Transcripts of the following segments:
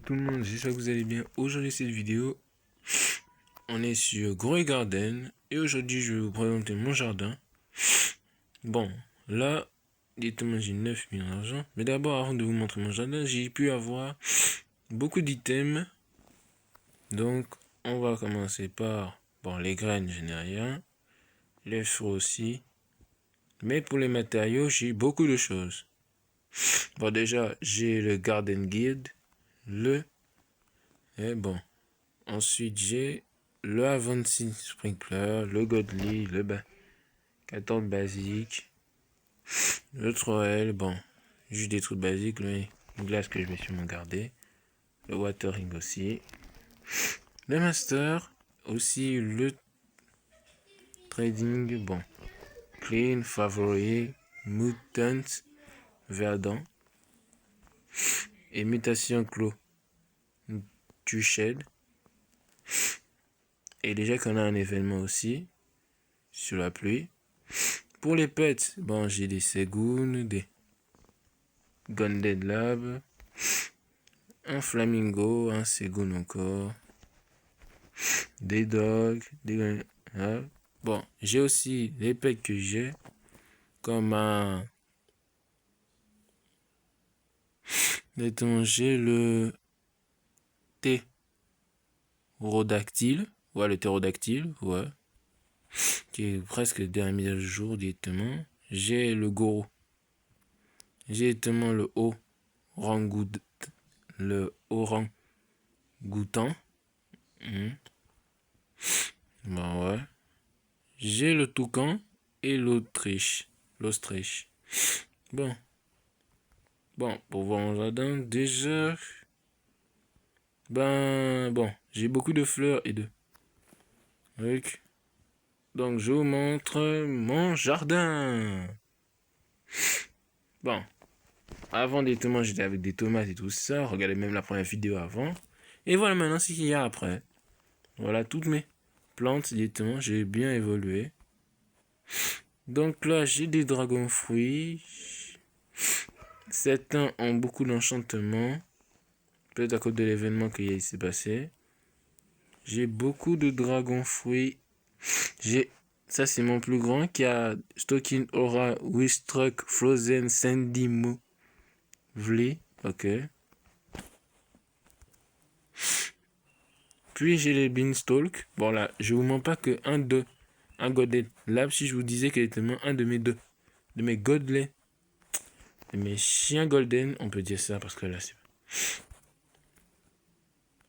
tout le monde, j'espère que vous allez bien. Aujourd'hui cette vidéo, on est sur Grow Garden et aujourd'hui je vais vous présenter mon jardin. Bon, là, directement j'ai 9000 argent. Mais d'abord, avant de vous montrer mon jardin, j'ai pu avoir beaucoup d'items. Donc, on va commencer par, bon, les graines, je n'ai rien. Les fruits aussi. Mais pour les matériaux, j'ai beaucoup de choses. Bon, déjà, j'ai le Garden Guide, et bon. Ensuite, j'ai le Avanti Sprinkler, le Godly, le 14 basique, le Troel, bon, juste des trucs basiques, mais une glace que je me suis gardé, le Watering aussi, le Master, aussi le Trading, bon, Clean, Favori, Mutant, Verdant, et Mutation Clos, Tuched. Et déjà qu'on a un événement aussi, sur la pluie. Pour les pets, bon, j'ai des Segoun, des Gunded Lab, un Flamingo, un Segoun encore, des Dogs, des... Hein. Bon, j'ai aussi les pets que j'ai, comme un... J'ai le Ptérodactyle, ouais, le Ptérodactyle, ouais, qui est presque dernière mise à jour directement. J'ai le Goro. J'ai directement le orang-outan. Bah ouais. J'ai le toucan et l'Autriche. L'Autriche. Bon. Bon, pour voir mon jardin, déjà. Bon, j'ai beaucoup de fleurs et de. Donc, je vous montre mon jardin. Bon. Avant directement, j'étais avec des tomates et tout ça. Regardez même la première vidéo avant. Et voilà maintenant ce qu'il y a après. Voilà toutes mes plantes directement. J'ai bien évolué. Donc là, j'ai des dragons fruits. Certains ont beaucoup d'enchantement. Peut-être à cause de l'événement qui s'est passé. J'ai beaucoup de dragons fruits. Ça c'est mon plus grand qui a Stocking Aura, Wistruck, Frozen, Sandy Mo, Vli. Ok. Puis j'ai les Beanstalk. Bon là, je vous mens pas que un Godlet Lab si je vous disais qu'il était un de mes Godlets. De mes chiens golden, on peut dire ça parce que là c'est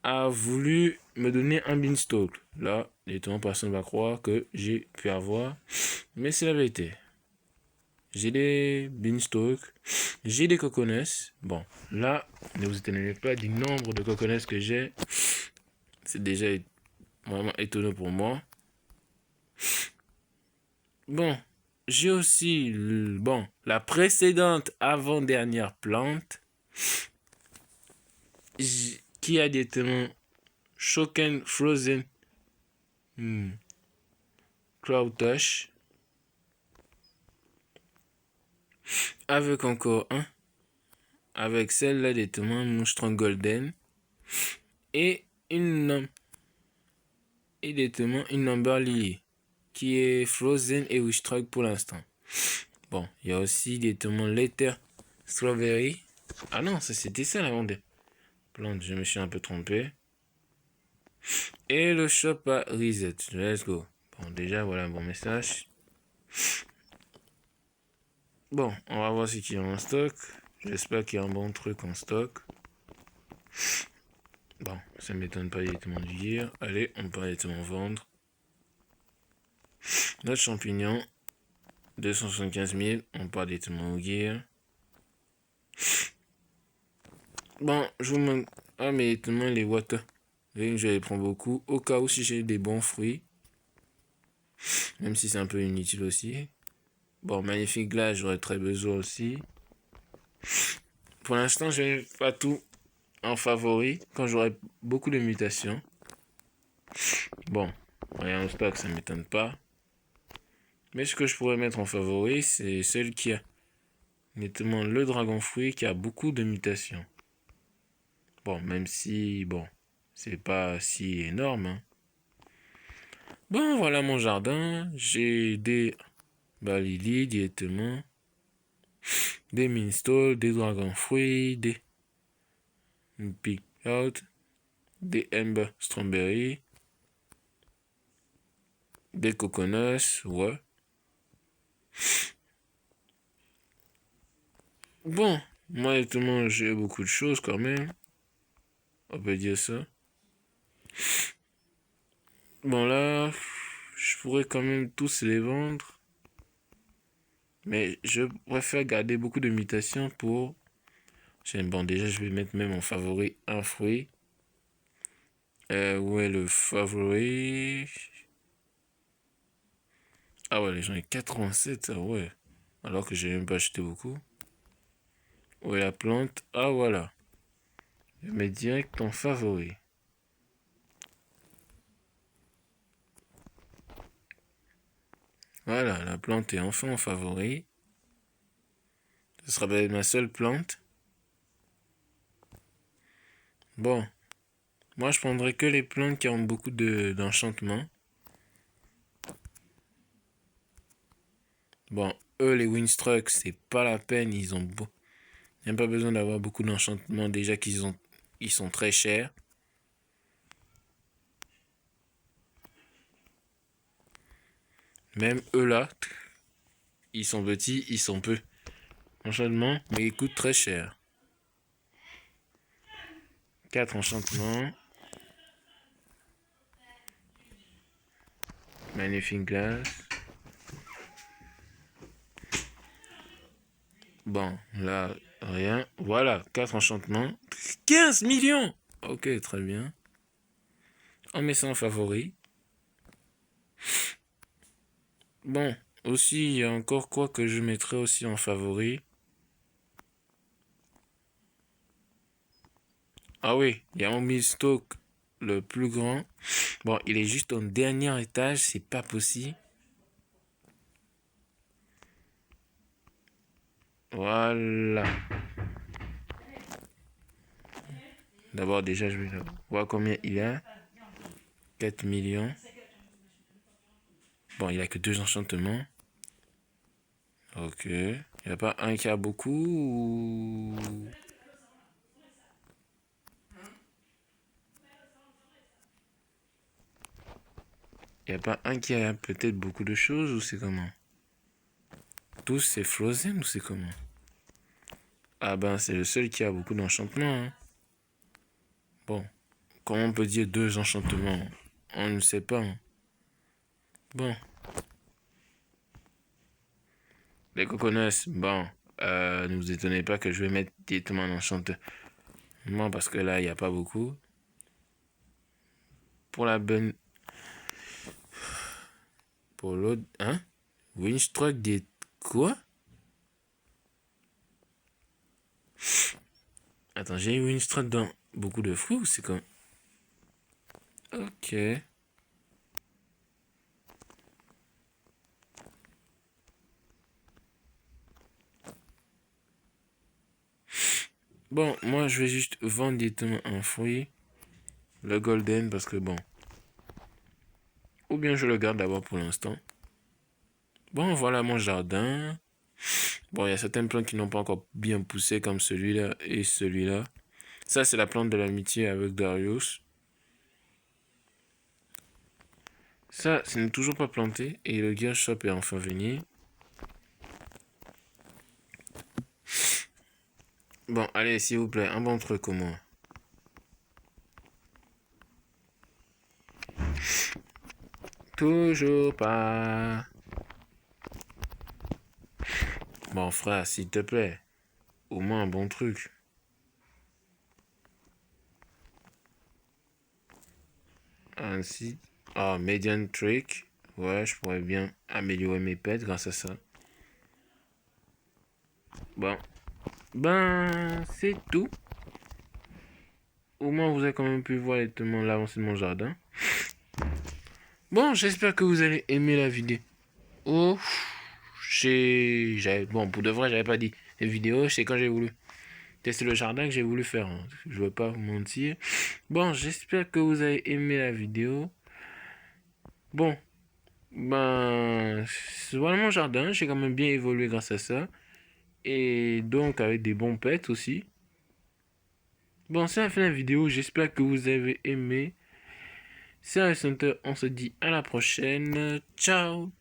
a voulu me donner un beanstalk. Là, directement, personne ne va croire que j'ai pu avoir. Mais c'est la vérité. J'ai des beanstalks. J'ai des coconuts. Bon, là, ne vous étonnez pas du nombre de coconuts que j'ai. C'est déjà vraiment étonnant pour moi. Bon, j'ai aussi la précédente avant-dernière plante qui a directement Shoken Frozen Cloud Touch. Avec encore un. Avec celle-là directement Monstron Golden. Et directement une Number Lily. Qui est Frozen et Wishstruck pour l'instant. Bon, il y a aussi directement l'Ether Strawberry. Ah non, ça c'était ça la vente. Plante, je me suis un peu trompé. Et le shop à Reset. Let's go. Bon, déjà, voilà un bon message. Bon, on va voir ce qu'il y a en stock. J'espère qu'il y a un bon truc en stock. Bon, ça ne m'étonne pas directement de dire. Allez, on peut directement vendre. Notre champignon, 275 000. On part directement au gear. Bon, je vous montre. Ah, mais directement les water. Je les prends beaucoup. Au cas où si j'ai des bons fruits. Même si c'est un peu inutile aussi. Bon, magnifique glace, j'aurais très besoin aussi. Pour l'instant, je n'ai pas tout en favori. Quand j'aurai beaucoup de mutations. Bon, rien en stock, ça ne m'étonne pas. Mais ce que je pourrais mettre en favori, c'est celle qui a nettement le dragon fruit qui a beaucoup de mutations. Bon, même si, bon, c'est pas si énorme, hein. Bon, voilà mon jardin. J'ai des balili directement, des minstol, des dragon fruits, des pick out, des amber strawberry, des coconuts, ouais. Bon, moi, honnêtement, j'ai beaucoup de choses quand même. On peut dire ça. Bon, là, je pourrais quand même tous les vendre. Mais je préfère garder beaucoup de mutations pour... Bon, déjà, je vais mettre même en favori un fruit. Où est le favori? Ah ouais, les gens, 87, ah ouais. Alors que j'ai même pas acheté beaucoup. Où est la plante? Ah voilà. Je mets direct en favori. Voilà, la plante est enfin en favori. Ce sera peut-être ma seule plante. Bon, moi je prendrai que les plantes qui ont beaucoup d'enchantement. Bon, eux les Winstruck, c'est pas la peine, ils ont beau. Il n'y a pas besoin d'avoir beaucoup d'enchantement déjà ils sont très chers. Même eux là, ils sont petits, ils sont peu enchantement, mais ils coûtent très cher. 4 enchantements. Magnifique glace. Bon, là, rien. Voilà, 4 enchantements. 15 millions. Ok, très bien. On met ça en favori. Bon, aussi, il y a encore quoi que je mettrais aussi en favori. Ah oui, il y a mon stock le plus grand. Bon, il est juste au dernier étage, c'est pas possible. Voilà. D'abord, déjà, je vais voir combien il a. 4 millions. Bon, il a que 2 enchantements. Ok. Il n'y a pas un qui a beaucoup ou... Il n'y a pas un qui a peut-être beaucoup de choses ou c'est comment? Tous c'est Frozen ou c'est comment? Ah ben c'est le seul qui a beaucoup d'enchantements, hein. Bon, comment on peut dire 2 enchantements? On ne sait pas, hein. Bon, les coconuts, bon, ne vous étonnez pas que je vais mettre directement un enchantement parce que là il n'y a pas beaucoup. Pour la bonne... Pour l'autre, hein? Winstruck des... Quoi? Attends, j'ai eu Winstruck dans beaucoup de fruits ou c'est comme... Ok. Bon, moi je vais juste vendre directement un fruit. Le golden parce que bon. Ou bien je le garde d'abord pour l'instant. Bon, voilà mon jardin. Bon, il y a certaines plantes qui n'ont pas encore bien poussé comme celui-là et celui-là. Ça, c'est la plante de l'amitié avec Darius. Ça, ce n'est toujours pas planté et le gear shop est enfin venu. Bon, allez, s'il vous plaît, un bon truc au moins. Toujours pas. Bon, frère, s'il te plaît, au moins un bon truc. Ainsi. Ah, median trick. Ouais, je pourrais bien améliorer mes pets grâce à ça. Bon. Ben, c'est tout. Au moins, vous avez quand même pu voir l'avancée de mon jardin. Bon, j'espère que vous allez aimer la vidéo. Bon, pour de vrai, j'avais pas dit les vidéos, c'est quand j'ai voulu. tester le jardin que j'ai voulu faire. Hein. Je ne vais pas vous mentir. Bon, j'espère que vous avez aimé la vidéo. Bon, ben, voilà mon jardin. J'ai quand même bien évolué grâce à ça. Et donc, avec des bons pets aussi. Bon, c'est la fin de la vidéo. J'espère que vous avez aimé. C'est Hunter. On se dit à la prochaine. Ciao!